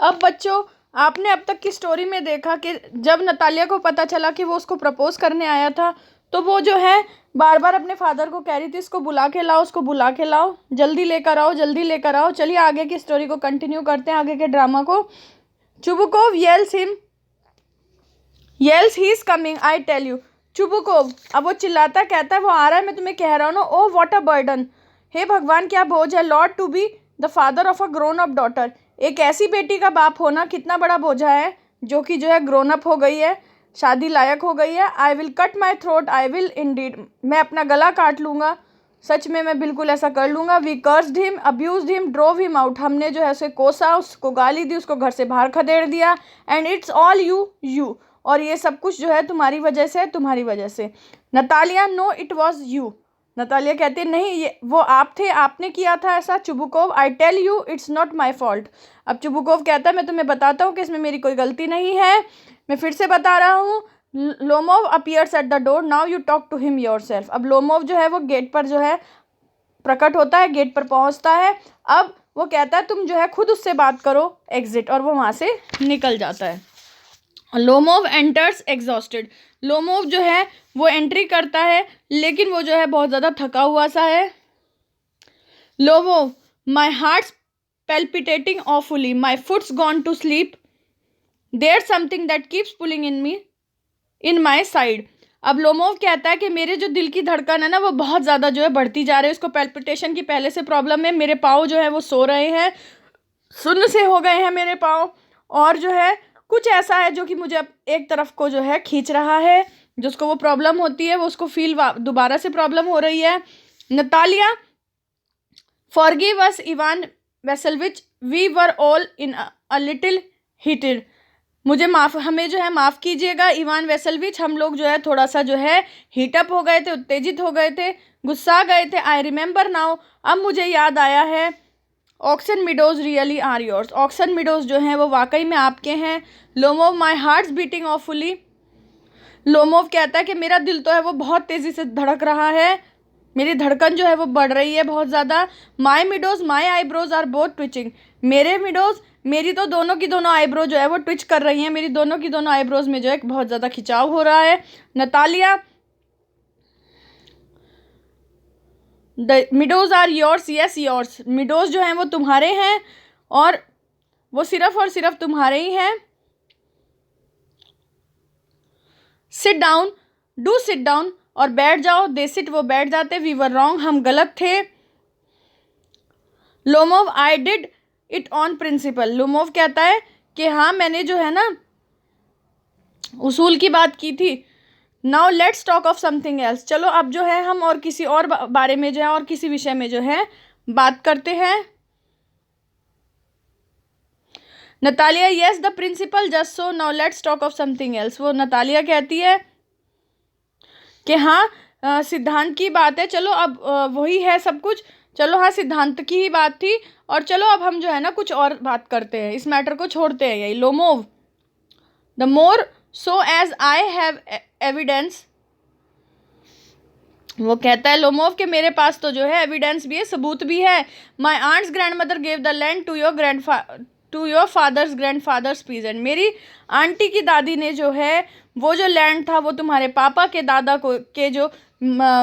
अब बच्चों, आपने अब तक की स्टोरी में देखा कि जब नतालिया को पता चला कि वो उसको प्रपोज करने आया था, तो वो जो है बार बार अपने फादर को कह रही थी इसको बुला के लाओ, उसको बुला के लाओ, जल्दी लेकर आओ, जल्दी लेकर आओ। चलिए आगे की स्टोरी को कंटिन्यू करते हैं, आगे के ड्रामा को। Chubukov yells he is coming I tell you. Chubukov, अब वो चिल्लाता कहता है वो आ रहा है, मैं तुम्हें कह रहा हूँ ना। ओ व्हाट अ बर्डन, हे भगवान क्या बोझ है। Lord to be the father of a grown up daughter, एक ऐसी बेटी का बाप होना कितना बड़ा बोझा है, जो कि जो है ग्रोन अप हो गई है, शादी लायक हो गई है। I will cut my throat, I will Indeed, मैं अपना गला काट लूँगा, सच में मैं बिल्कुल ऐसा कर लूँगा। We cursed him, abused him, drove him out, हमने जो है उसे कोसा, उसको गाली दी, उसको घर से बाहर खदेड़ दिया। एंड इट्स ऑल यू, और ये सब कुछ जो है तुम्हारी वजह से, तुम्हारी वजह से। Natalia, no it was you. Natalia कहती है नहीं, ये वो आप थे, आपने किया था ऐसा। Chubukov, I tell you it's not my fault. अब चुबुकोव कहता है मैं तुम्हें बताता हूँ कि इसमें मेरी कोई गलती नहीं है, मैं फिर से बता रहा हूँ। Lomov appears at the door, now you talk to him yourself. अब लोमोव जो है वो गेट पर जो है प्रकट होता है, गेट पर पहुँचता है। अब वो कहता है तुम जो है खुद उससे बात करो, एग्जिट, और वो वहाँ से निकल जाता है। लोमोव एंटर्स एग्जॉस्टेड, लोमोव जो है वो एंट्री करता है, लेकिन वो जो है बहुत ज़्यादा थका हुआ सा है। Lomov, my hearts palpitating awfully, my foot's gone to sleep, there's something that keeps pulling in me, in my side। अब लोमोव कहता है कि मेरे जो दिल की धड़कन है ना वो बहुत ज़्यादा जो है बढ़ती जा रही है, उसको पैल्पिटेशन की पहले से प्रॉब्लम है, मेरे पाँव जो है वो सो रहे हैं, सुन्न से हो गए हैं मेरे पाँव, और जो है कुछ ऐसा है जो कि मुझे अब एक तरफ को जो है खींच रहा है, जिसको वो प्रॉब्लम होती है वो उसको फील दोबारा से प्रॉब्लम हो रही है। Natalia, forgive us Ivan Vasilevich, we were all in a little heated, मुझे हमें जो है माफ़ कीजिएगा इवान वेसलविच, हम लोग जो है थोड़ा सा जो है हीटअप हो गए थे, उत्तेजित हो गए थे, गुस्सा गए थे। आई रिमेंबर नाउ, अब मुझे याद आया है। Oxen Meadows really are yours, Oxen Meadows जो हैं वो वाकई में आपके हैं। Lomov, my heart's beating awfully, Lomov कहता है कि मेरा दिल तो है वो बहुत तेज़ी से धड़क रहा है, मेरी धड़कन जो है वो बढ़ रही है बहुत ज़्यादा। My meadows, my eyebrows are both twitching, मेरे मिडोज, मेरी तो दोनों की दोनों आईब्रो जो है वो ट्विच कर रही हैं, मेरी दोनों की दोनों आईब्रोज में जो है बहुत ज़्यादा खिंचाव हो रहा है। Natalia, the meadows are yours, yes yours, meadows जो हैं वो तुम्हारे हैं, और वो सिर्फ और सिर्फ तुम्हारे ही हैं। Sit down, do sit down, और बैठ जाओ, दे सिट, वो बैठ जाते। वी वर रॉन्ग, हम गलत थे। Lomov, I did it on principle, Lomov कहता है कि हाँ मैंने जो है ना उसूल की बात की थी। Now let's talk of something else, चलो अब जो है हम और किसी और बारे में जो है और किसी विषय में जो है बात करते हैं। Natalia, yes the principle just so, now let's talk of something else, वो नतालिया कहती है कि हाँ सिद्धांत की बात है, चलो अब वही है सब कुछ, चलो हाँ सिद्धांत की ही बात थी, और चलो अब हम जो है ना कुछ और बात करते हैं, इस मैटर को छोड़ते हैं यही। Lomov, the more so as I have evidence, वो कहता है लोमोव के मेरे पास तो जो है एविडेंस भी है, सबूत भी है। My aunt's grandmother gave the land to your father's grandfather's peasant, मेरी आंटी की दादी ने जो है वो जो लैंड था वो तुम्हारे पापा के दादा को के जो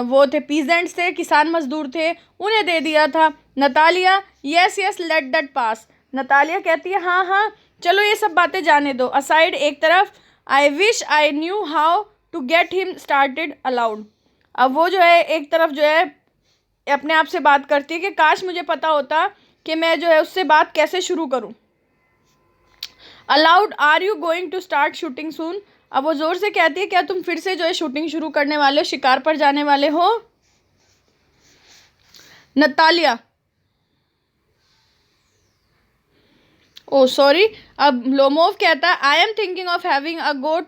वो थे पीजेंट्स थे, किसान मजदूर थे, उन्हें दे दिया था। Natalia, yes yes let that pass, Natalia कहती है हाँ हाँ चलो ये सब बातें जाने दो, असाइड, एक तरफ। I wish I knew how to get him started aloud, अब वो जो है एक तरफ जो है अपने आप से बात करती है कि काश मुझे पता होता कि मैं जो है उससे बात कैसे शुरू करूं। Aloud, are you going to start shooting soon, अब वो जोर से कहती है क्या तुम फिर से जो है शूटिंग शुरू करने वाले हो, शिकार पर जाने वाले हो। नतालिया, ओ सॉरी, अब लोमोव कहता है I am thinking of having a go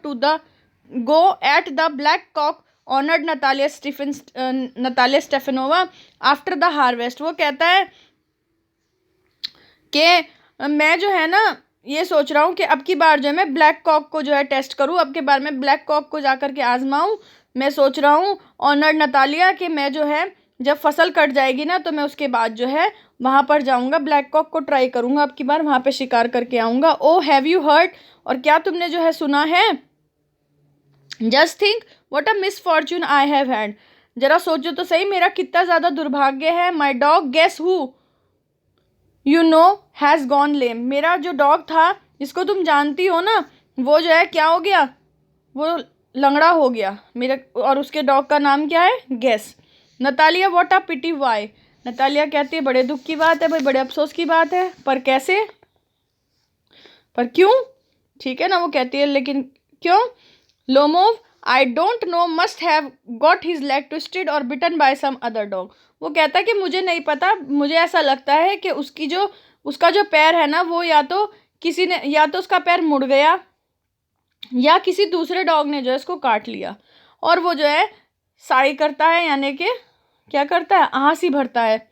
at the black cock honoured Natalia Stefanovna after the harvest, वो कहता है कि मैं जो है ना ये सोच रहा हूँ कि अब की बार जो है मैं ब्लैक कॉक को जो है टेस्ट करूँ, अब की बार मैं ब्लैक कॉक को जा कर के आजमाऊँ, मैं सोच रहा हूँ ऑनर्ड नतालिया कि मैं जो है जब फसल कट जाएगी ना तो मैं उसके बाद जो है वहाँ पर जाऊँगा, ब्लैक कॉक को ट्राई करूँगा, अब की बार वहाँ पे शिकार करके आऊँगा। ओ हैव यू हर्ड, और क्या तुमने जो है सुना है? Just think what a misfortune I have had, जरा सोचो तो सही मेरा कितना ज़्यादा दुर्भाग्य है। My dog guess who you know has gone lame, मेरा जो डॉग था जिसको तुम जानती हो ना, वो जो है क्या हो गया, वो लंगड़ा हो गया मेरा, और उसके डॉग का नाम क्या है? Guess. Natalia what a pity why, Natalia कहती है बड़े दुख की बात है भाई, बड़े अफसोस की बात है, पर कैसे, पर क्यों? ठीक है ना, वो कहती है लेकिन क्यों? Lomov I don't know must have got his leg twisted और बिटन बाय सम अदर डॉग, वो कहता है कि मुझे नहीं पता, मुझे ऐसा लगता है कि उसका जो पैर है ना, वो या तो किसी ने, या तो उसका पैर मुड़ गया या किसी दूसरे डॉग ने जो है इसको काट लिया, और वो जो है साई करता है, यानी कि क्या करता है, आंसी भरता है।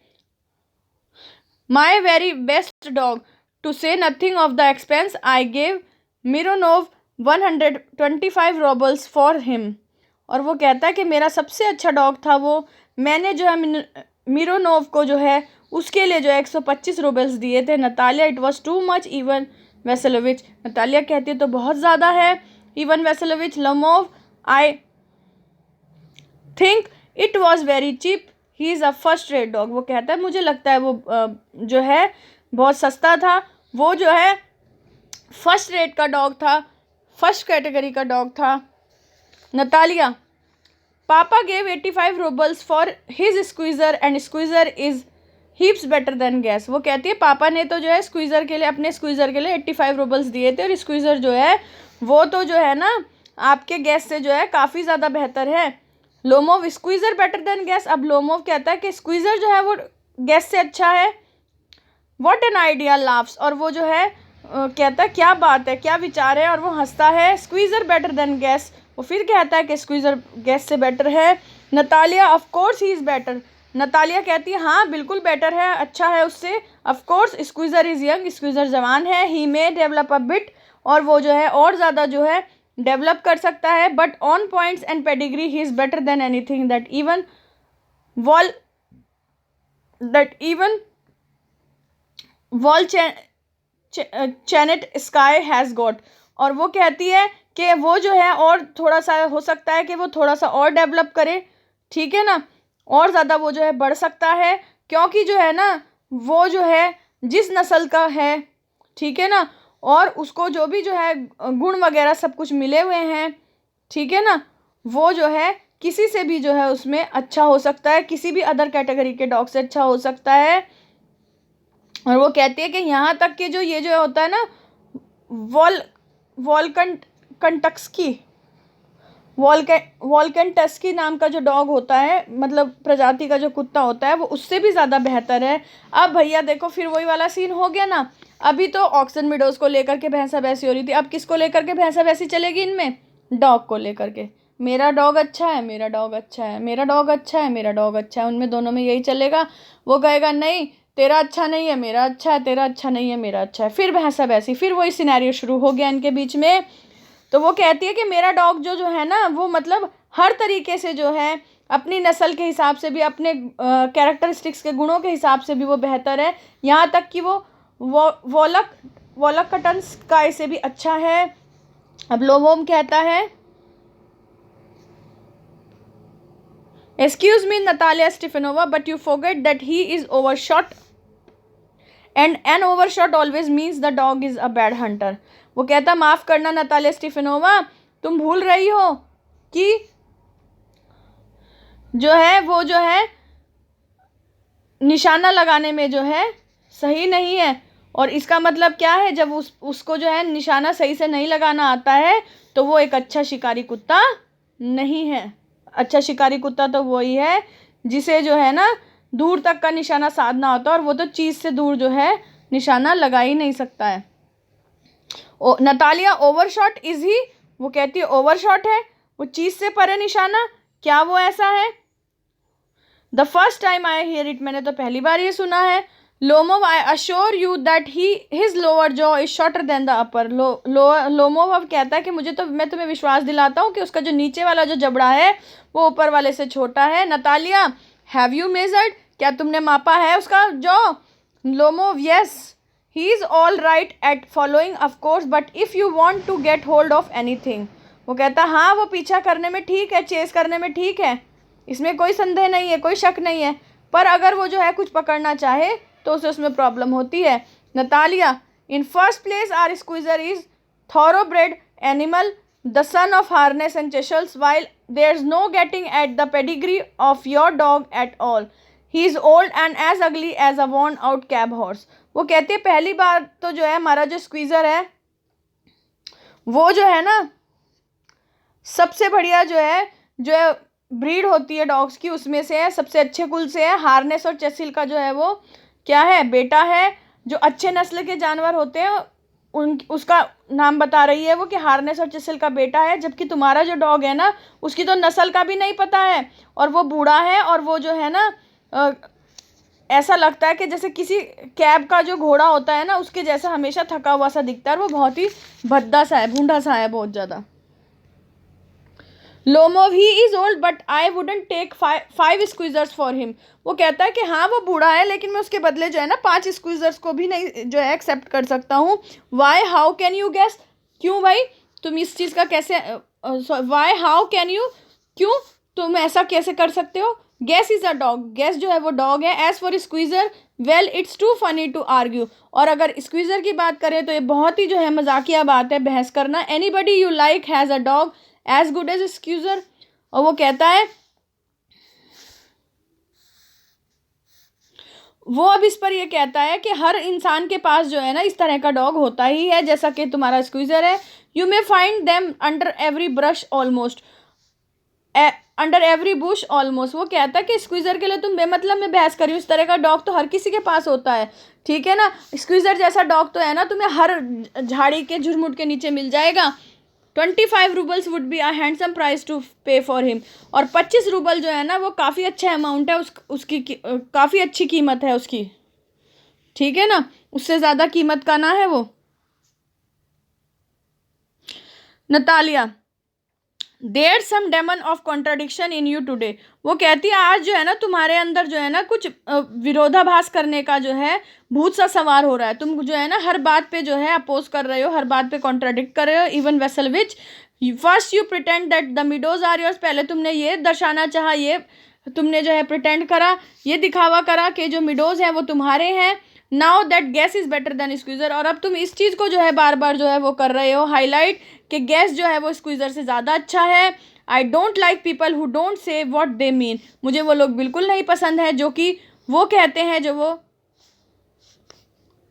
My very best dog to say nothing of the expense I gave Mironov 125 roubles for him, और वो कहता है कि मेरा सबसे अच्छा डॉग था वो, मैंने जो है मिरोनोव को जो है उसके लिए जो है 125 रूबल्स दिए थे। Natalia it was too much Ivan Veselovich, नतालिया कहती है तो बहुत ज़्यादा है Ivan Veselovich. Lomov I think it was very cheap, he is a first rate dog, वो कहता है मुझे लगता है वो जो है बहुत सस्ता था, वो जो है फर्स्ट रेट का डॉग था, फर्स्ट कैटेगरी का डॉग था। नतालिया पापा gave 85 roubles for his squeezer and squeezer is heaps better than gas, वो कहती है पापा ने तो जो है स्क्वीज़र के लिए, अपने स्क्वीज़र के लिए 85 रूबल्स दिए थे, और स्क्वीज़र जो है वो तो जो है ना आपके गैस से जो है काफ़ी ज़्यादा बेहतर है। Lomov squeezer better than gas, अब लोमोव कहता है कि स्क्वीज़र जो है वो गैस से अच्छा है। व्हाट एन आइडिया लाफ्स, और वो जो है कहता है क्या बात है, क्या विचार है, और वो हंसता है। स्क्वीज़र बेटर देन गैस, वो फिर कहता है कि स्क्वीज़र गैस से बेटर है। Natalia of course he is better, Natalia कहती है हाँ बिल्कुल बेटर है, अच्छा है उससे। Of course squeezer is young, squeezer जवान है। ही मे डेवलप अ बिट, और वो जो है और ज़्यादा जो है डेवलप कर सकता है। But on points and pedigree he is better than anything that even Volchanetsky has got, और वो कहती है कि वो जो है और थोड़ा सा हो सकता है कि वो थोड़ा सा और डेवलप करे, ठीक है ना, और ज़्यादा वो जो है बढ़ सकता है, क्योंकि जो है ना वो जो है जिस नस्ल का है, ठीक है ना, और उसको जो भी जो है गुण वगैरह सब कुछ मिले हुए हैं, ठीक है ना, वो जो है किसी से भी जो है उसमें अच्छा हो सकता है, किसी भी अदर कैटेगरी के डॉग से अच्छा हो सकता है। और वो कहती है कि यहाँ तक कि जो ये जो होता है ना वॉल्कनटस्की नाम का जो डॉग होता है, मतलब प्रजाति का जो कुत्ता होता है, वो उससे भी ज़्यादा बेहतर है। अब भैया देखो फिर वही वाला सीन हो गया ना, अभी तो ऑक्सन मिडोज को लेकर के भैंसा भैंसी हो रही थी, अब किसको लेकर के भैंसा भैंसी चलेगी इनमें? डॉग को लेकर के। मेरा डॉग अच्छा है, मेरा डॉग अच्छा है, मेरा डॉग अच्छा है, मेरा डॉग अच्छा है, उनमें दोनों में यही चलेगा। वो कहेगा नहीं तेरा अच्छा नहीं है, मेरा अच्छा है, तेरा अच्छा नहीं है, मेरा अच्छा है, फिर भैंसा भैंसी, फिर वही सिनेरियो शुरू हो गया इनके बीच में। तो वो कहती है कि मेरा डॉग जो है ना वो मतलब हर तरीके से जो है अपनी नस्ल के हिसाब से भी, अपने कैरेक्टरिस्टिक्स के गुणों के हिसाब से भी वो बेहतर है, यहाँ तक कि वो वॉलकटन्स का इसे भी अच्छा है। अब लोमोव कहता है excuse me Natalia Stefanovna but you forget that he is overshot and an overshot always means the dog is a bad hunter. वो कहता माफ़ करना नतालिया स्टीफनोवा, तुम भूल रही हो कि जो है वो जो है निशाना लगाने में जो है सही नहीं है, और इसका मतलब क्या है, जब उसको जो है निशाना सही से नहीं लगाना आता है तो वो एक अच्छा शिकारी कुत्ता नहीं है। अच्छा शिकारी कुत्ता तो वही है जिसे जो है ना दूर तक का निशाना साधना होता है, और वो तो चीज़ से दूर जो है निशाना लगा ही नहीं सकता है। नतालिया ओवरशॉट इज ही, वो कहती है ओवरशॉट है, वो चीज़ से परे निशाना, क्या वो ऐसा है? The first time I hear it, मैंने तो पहली बार ये सुना है। Lomov I assure you that his lower jaw is shorter than the upper. Lomov अब कहता है कि मैं तुम्हें विश्वास दिलाता हूँ कि उसका जो नीचे वाला जो जबड़ा है वो ऊपर वाले से छोटा है। नतालिया हैव यू मेजर्ड, क्या तुमने मापा है उसका jaw? Lomov, yes, he is all right at following of course, but if you want to get hold of anything. वो कहता हाँ वो पीछा करने में ठीक है, चेस करने में ठीक है, इसमें कोई संदेह नहीं है, कोई शक नहीं है, पर अगर वो जो है कुछ पकड़ना चाहे तो उसे उसमें प्रॉब्लम होती है। Natalia, in first place our Squeezer is thoroughbred animal, the son of harness and chisels, while there's no getting at the pedigree of your dog at all. He is old and as ugly as a worn out cab horse. वो कहती है पहली बार तो जो है हमारा जो squeezer है वो जो है ना सबसे बढ़िया जो है ब्रीड होती है डॉग्स की उसमें से है, सबसे अच्छे कुल से है। हार्नेस और चेसिल का जो है वो क्या है, बेटा है। जो अच्छे नस्ल के जानवर होते हैं उसका नाम बता रही है वो कि हार्नेस और चिसिल का बेटा है, जबकि तुम्हारा जो डॉग है ना उसकी तो नस्ल का भी नहीं पता है और वो बूढ़ा है और वो जो है ना ऐसा लगता है कि जैसे किसी कैब का जो घोड़ा होता है ना उसके जैसा हमेशा थका हुआ सा दिखता है और वो बहुत ही भद्दा सा है, बूढ़ा सा है बहुत ज़्यादा। Lomov, he is old but I wouldn't take 5 squeezers for him. वो कहता है कि हाँ वो बूढ़ा है लेकिन मैं उसके बदले जो है ना 5 स्क्वीजर्स को भी नहीं जो है एक्सेप्ट कर सकता हूँ। Why, how can you Guess, क्यों भाई तुम इस चीज़ का कैसे, वाई हाउ कैन यू, क्यों तुम ऐसा कैसे कर सकते हो? Guess is a dog, Guess जो है वो डॉग है। As for Squeezer, well it's too funny to argue. और अगर स्क्वीज़र की बात करें तो ये बहुत ही जो है मजाकिया बात है बहस करना। Anybody you like has a dog as good as Squeezer. और वो कहता है वो अब इस पर ये कहता है कि हर इंसान के पास जो है ना इस तरह का डॉग होता ही है जैसा कि तुम्हारा स्क्वीज़र है। You may find them under every brush almost, under every Bush almost. वो कहता है कि स्क्वीज़र के लिए तुम बेमतलब में बहस करी, इस तरह का डॉग तो हर किसी के पास होता है, ठीक है ना। स्क्वीज़र जैसा डॉग तो है ना तुम्हें हर झाड़ी के झुरमुट के नीचे मिल जाएगा। 25 roubles would be a handsome price to pay for him. और 25 रूबल जो है ना वो काफ़ी अच्छा अमाउंट है उसकी काफ़ी अच्छी कीमत है उसकी, ठीक है ना, उससे ज़्यादा कीमत का ना है वो। Natalia, there some demon of contradiction in you today. वो कहती है आज जो है ना तुम्हारे अंदर जो है ना कुछ विरोधाभास करने का जो है भूत सा सवार हो रहा है। तुम जो है ना हर बात पे जो है अपोज कर रहे हो, हर बात पे कॉन्ट्राडिक्ट कर रहे हो। Even vessel which first you pretend that the meadows are yours, पहले तुमने ये दर्शाना चाहा, ये तुमने जो है प्रिटेंड करा, ये दिखावा करा कि जो मिडोज हैं वो तुम्हारे हैं। Now that gas is better then squeezer, और अब तुम इस चीज़ को जो है बार बार जो है वो कर रहे हो हाईलाइट कि गैस जो है वो स्क्वीज़र से ज़्यादा अच्छा है। I don't like people who don't say what they mean. मुझे वो लोग बिल्कुल नहीं पसंद है जो कि वो कहते हैं जो वो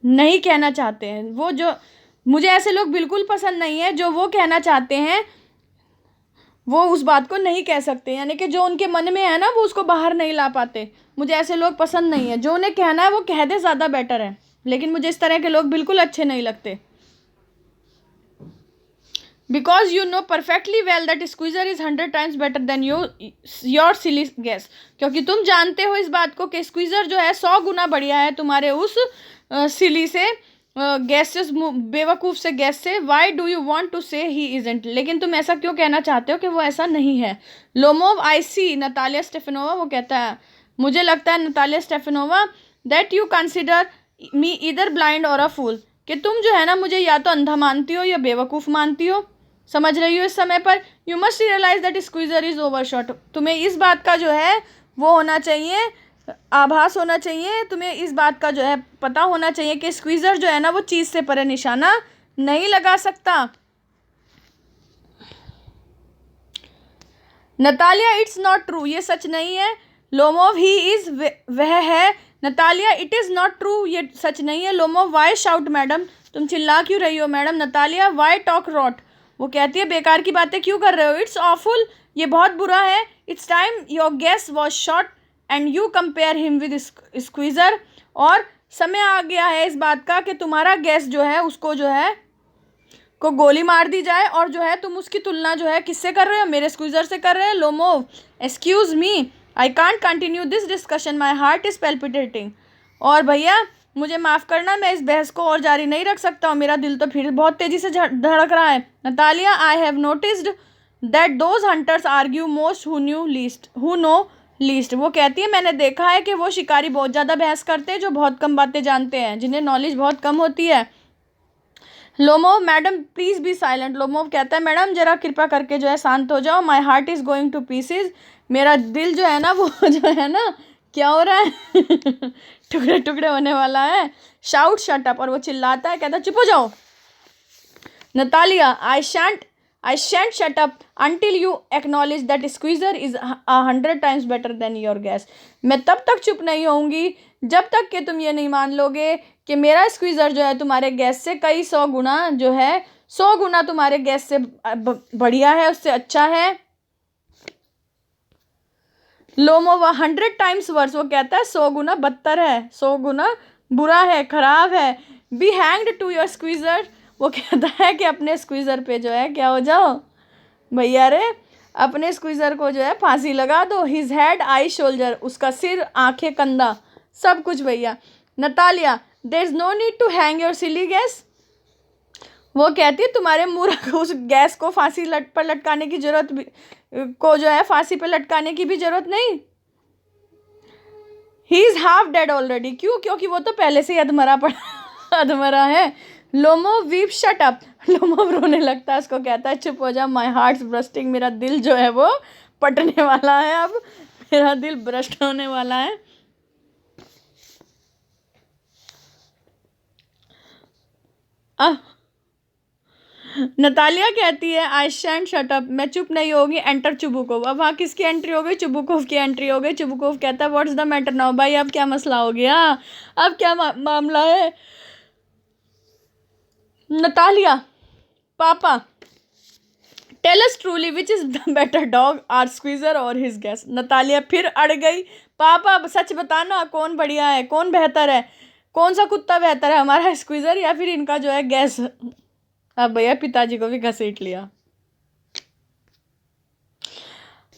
नहीं कहना चाहते हैं। वो जो मुझे ऐसे लोग बिल्कुल पसंद नहीं है जो वो कहना चाहते हैं वो उस बात को नहीं कह सकते, यानी कि जो उनके मन में है ना वो उसको बाहर नहीं ला पाते। मुझे ऐसे लोग पसंद नहीं है, जो उन्हें कहना है वो कह दे, ज़्यादा बेटर है। लेकिन मुझे इस तरह के लोग बिल्कुल अच्छे नहीं लगते। Because you know perfectly well that Squeezer is 100 times better than your silly gas. क्योंकि तुम जानते हो इस बात को कि स्क्वीज़र जो है 100 गुना बढ़िया है तुम्हारे उस सिली से, गैस से, बेवकूफ़ से गैस से। Why do you want to say he isn't, लेकिन तुम ऐसा क्यों कहना चाहते हो कि वो ऐसा नहीं है। Lomov, I see Natalia Stefanovna. वो कहता है मुझे लगता है Natalia Stefanovna that you consider me either blind or a फूल, कि तुम जो है ना मुझे या तो अंधा मानती हो या बेवकूफ़ मानती हो, समझ रही हो इस समय पर। You must realise that Squeezer is overshot. तुम्हें इस बात का जो है वो होना चाहिए, आभास होना चाहिए, तुम्हें इस बात का जो है पता होना चाहिए कि स्क्वीज़र जो है ना वो चीज़ से परे निशाना नहीं लगा सकता। नतालिया, इट्स नॉट ट्रू, ये सच नहीं है। लोमोव, ही इज़, वह है। Natalia, it is not true, ये सच नहीं है। लोमोव, वाई शाउट मैडम, तुम चिल्ला क्यों रही हो madam. Natalia, why talk rot. वो कहती है बेकार की बातें क्यों कर रहे हो। इट्स ऑफुल, ये बहुत बुरा है। It's time your Guess was shot and you compare him with Squeezer. और समय आ गया है इस बात का कि तुम्हारा गैस जो है उसको जो है को गोली मार दी जाए, और जो है तुम उसकी तुलना जो है किससे कर रहे हो, मेरे स्क्वीज़र से कर रहे हो। Lomov, excuse me, I can't continue this discussion, my heart is palpitating. और भैया मुझे माफ़ करना, मैं इस बहस को और जारी नहीं रख सकता हूँ, मेरा दिल तो फिर बहुत तेज़ी से धड़क रहा है। Natalia, I have noticed that those hunters argue most who know least. वो कहती है मैंने देखा है कि वो शिकारी बहुत ज़्यादा बहस करते हैं जो बहुत कम बातें जानते हैं, जिन्हें नॉलेज बहुत कम होती है। Lomov madam please be silent. Lomov कहता है मैडम जरा कृपा करके जो है शांत हो जाओ। माई heart is going to pieces. मेरा दिल जो है ना वो जो है ना क्या हो रहा है टुकड़े टुकड़े होने वाला है। Shout shut up. और वो चिल्लाता है, कहता है चुप हो जाओ। Natalia I shan't shut up until you acknowledge that squeezer is 100 times better than your gas। मैं तब तक चुप नहीं होऊंगी जब तक कि तुम ये नहीं मान लोगे कि मेरा स्क्वीज़र जो है तुम्हारे गैस से कई 100 गुना जो है 100 गुना तुम्हारे गैस से बढ़िया है, उससे अच्छा है। Lomov 100 times worse. वो कहता है 100 गुना बदतर है, 100 गुना बुरा है, खराब है। Be hanged to your Squeezer. वो कहता है कि अपने स्क्वीज़र पे जो है क्या हो जाओ भैया रे, अपने स्क्वीज़र को जो है फांसी लगा दो। His head eye shoulder. उसका सिर, आंखें, कंधा, सब कुछ भैया। Natalia there is no need to hang your silly Guess. वो कहती है तुम्हारे मूर्ख उस गैस को फांसी पर लटकाने की जरूरत भी को जो है फांसी पर लटकाने की भी जरूरत नहीं। He is half dead already. क्यों? क्योंकि वो तो पहले से ही अधमरा पड़ा अधमरा है। Lomov weep shut up. Lomov रोने लगता है, उसको कहता है चुप हो जा। माई हार्ट्स ब्रस्टिंग। मेरा दिल जो है वो पटने वाला है, अब मेरा दिल ब्रस्ट होने वाला है। नतालिया कहती है आई शैंट शट अप। मैं चुप नहीं होगी। Enter Chubukov. अब वहाँ किसकी एंट्री हो गई? चुबुकोव की एंट्री हो गई। चुबुकोव कहता है व्हाट्स द मैटर नाउ। भाई अब क्या मसला हो गया, अब क्या मामला है? Natalia papa tell us truly which is the better dog, our Squeezer or his Guess. Natalia फिर अड़ गई। पापा सच बताना कौन बढ़िया है, कौन बेहतर है, कौन सा कुत्ता बेहतर है, हमारा स्क्वीजर या फिर इनका जो है गैस। अब भैया पिताजी को भी घसीट लिया।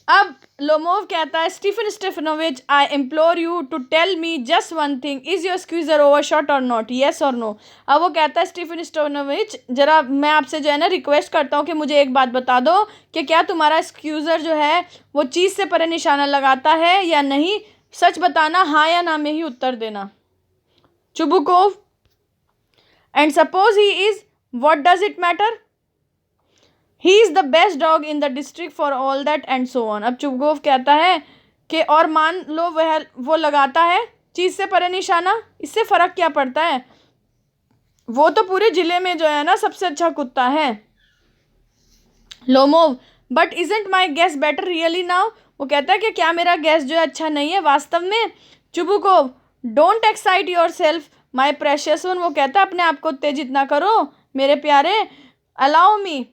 अब लोमोव कहता है Stefan Stefanovich I implore you to tell me just one thing, is your squeezer overshot or not, yes or no. अब वो कहता है स्टीफन स्टेफनोविच जरा मैं आपसे जो है ना रिक्वेस्ट करता हूँ कि मुझे एक बात बता दो कि क्या तुम्हारा स्क्वीजर जो है वो चीज़ से परे निशाना लगाता है या नहीं। सच बताना, हाँ या ना में ही उत्तर देना। Chubukov and suppose he is, what does it matter, he is the best dog in the district for all that and so on. अब चुबुकोव कहता है कि और मान लो वो लगाता है चीज़ से परे निशाना, इससे फ़र्क क्या पड़ता है, वो तो पूरे ज़िले में जो है ना सबसे अच्छा कुत्ता है। Lomov but isn't my gas better really now. वो कहता है कि क्या मेरा गैस जो है अच्छा नहीं है वास्तव में। Chubukov don't excite your self my precious one. वो कहता है अपने आप को उत्तेजित ना करो मेरे प्यारे। Allow me,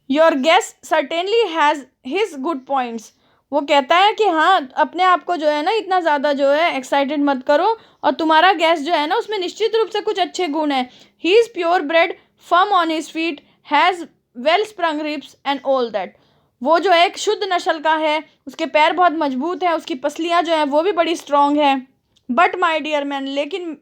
your Guess certainly has his good points. वो कहता है कि हाँ अपने आप को जो है ना इतना ज़्यादा जो है एक्साइटेड मत करो, और तुम्हारा गैस जो है ना उसमें निश्चित रूप से कुछ अच्छे गुण हैं। He is pure bread, firm on his feet, has well sprung ribs and all that. वो जो है एक शुद्ध नस्ल का है, उसके पैर बहुत मजबूत हैं, उसकी पसलियाँ जो हैं वो भी बड़ी स्ट्रॉन्ग हैं। बट माई डियर मैन, लेकिन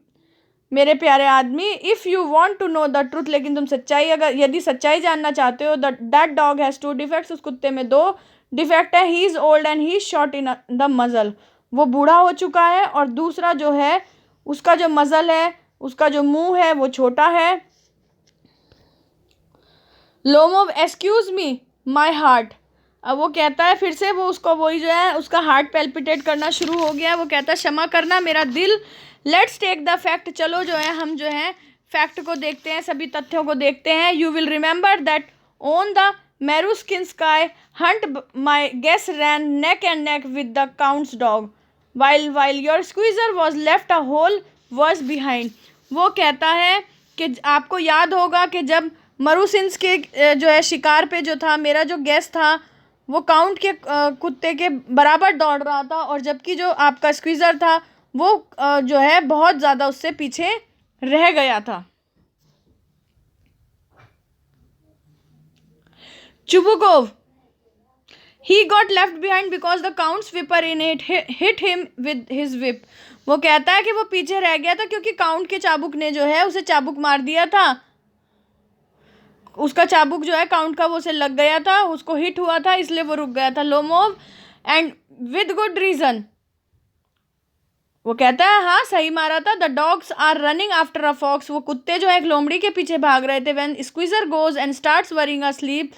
मेरे प्यारे आदमी, if you want to know the truth, लेकिन तुम सच्चाई अगर यदि सच्चाई जानना चाहते हो, दैट डॉग हैज़ 2 डिफेक्ट्स। उस कुत्ते में 2 डिफेक्ट है। ही is old and he is short in the मजल। वो बूढ़ा हो चुका है, और दूसरा जो है उसका जो मजल है, उसका जो मुंह है वो छोटा है। Lomov excuse me my heart. अब वो कहता है फिर से, वो उसको वही जो है उसका हार्ट पैल्पिटेट करना शुरू हो गया। वो कहता है क्षमा करना मेरा दिल। Let's take the fact. चलो जो है हम जो है फैक्ट को देखते हैं, सभी तथ्यों को देखते हैं। You will remember that on the Meruskinsky hunt my guess ran neck and neck with the count's dog while your squeezer was left a whole verst behind. वो कहता है कि आपको याद होगा कि जब मरूसिंस के जो है शिकार पे जो था मेरा जो गैस था वो काउंट के कुत्ते के बराबर दौड़ रहा था, और जबकि जो आपका स्क्वीज़र था वो जो है बहुत ज़्यादा उससे पीछे रह गया था। Chubukov he got left behind because the count's whipper in it hit him with his whip. वो कहता है कि वो पीछे रह गया था क्योंकि काउंट के चाबुक ने जो है उसे चाबुक मार दिया था। उसका चाबुक जो है काउंट का वो से लग गया था, उसको हिट हुआ था, इसलिए वो रुक गया था Lomov, and with good reason. वो कहता है हाँ सही मारा था। The dogs are running after a fox, वो कुत्ते जो है एक लोमड़ी के पीछे भाग रहे थे। When squeezer goes and starts worrying a slip,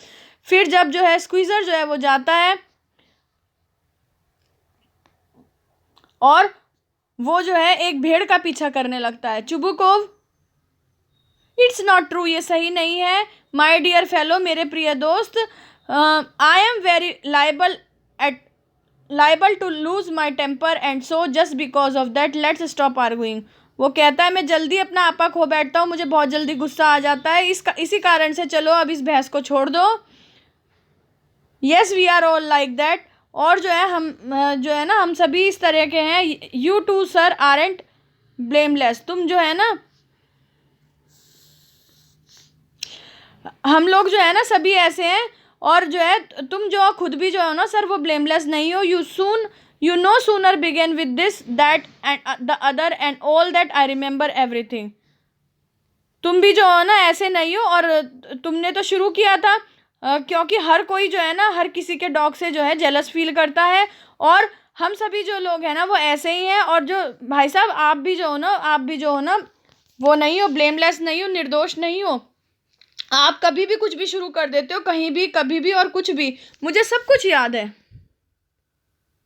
फिर जब जो है स्क्वीजर जो है वो जाता है और वो जो है एक भेड़ का पीछा करने लगता है। चुबुकोव, इट्स नॉट ट्रू, ये सही नहीं है। माई डियर फेलो, मेरे प्रिय दोस्त, I am very liable to lose my temper and so just because of that let's stop arguing. वो कहता है मैं जल्दी अपना आपा खो बैठता हूँ, मुझे बहुत जल्दी गुस्सा आ जाता है, इसी कारण से चलो अब इस बहस को छोड़ दो। Yes we are all like that, और जो है हम जो है ना हम सभी इस तरह के हैं। You too sir aren't blameless, तुम जो है ना हम लोग जो है ना सभी ऐसे हैं, और जो है तुम जो खुद भी जो है ना सर वो ब्लेमलेस नहीं हो। You no sooner begin with this that and the other and all that I remember everything. तुम भी जो है ना ऐसे नहीं हो, और तुमने तो शुरू किया था क्योंकि हर कोई जो है ना हर किसी के डॉग से जो है जेलस फील करता है, और हम सभी जो लोग हैं ना वो ऐसे ही हैं। और जो भाई साहब आप भी जो हो ना वो नहीं हो, ब्लेमलेस नहीं हो, निर्दोष नहीं हो। आप कभी भी कुछ भी शुरू कर देते हो, कहीं भी कभी भी और कुछ भी, मुझे सब कुछ याद है।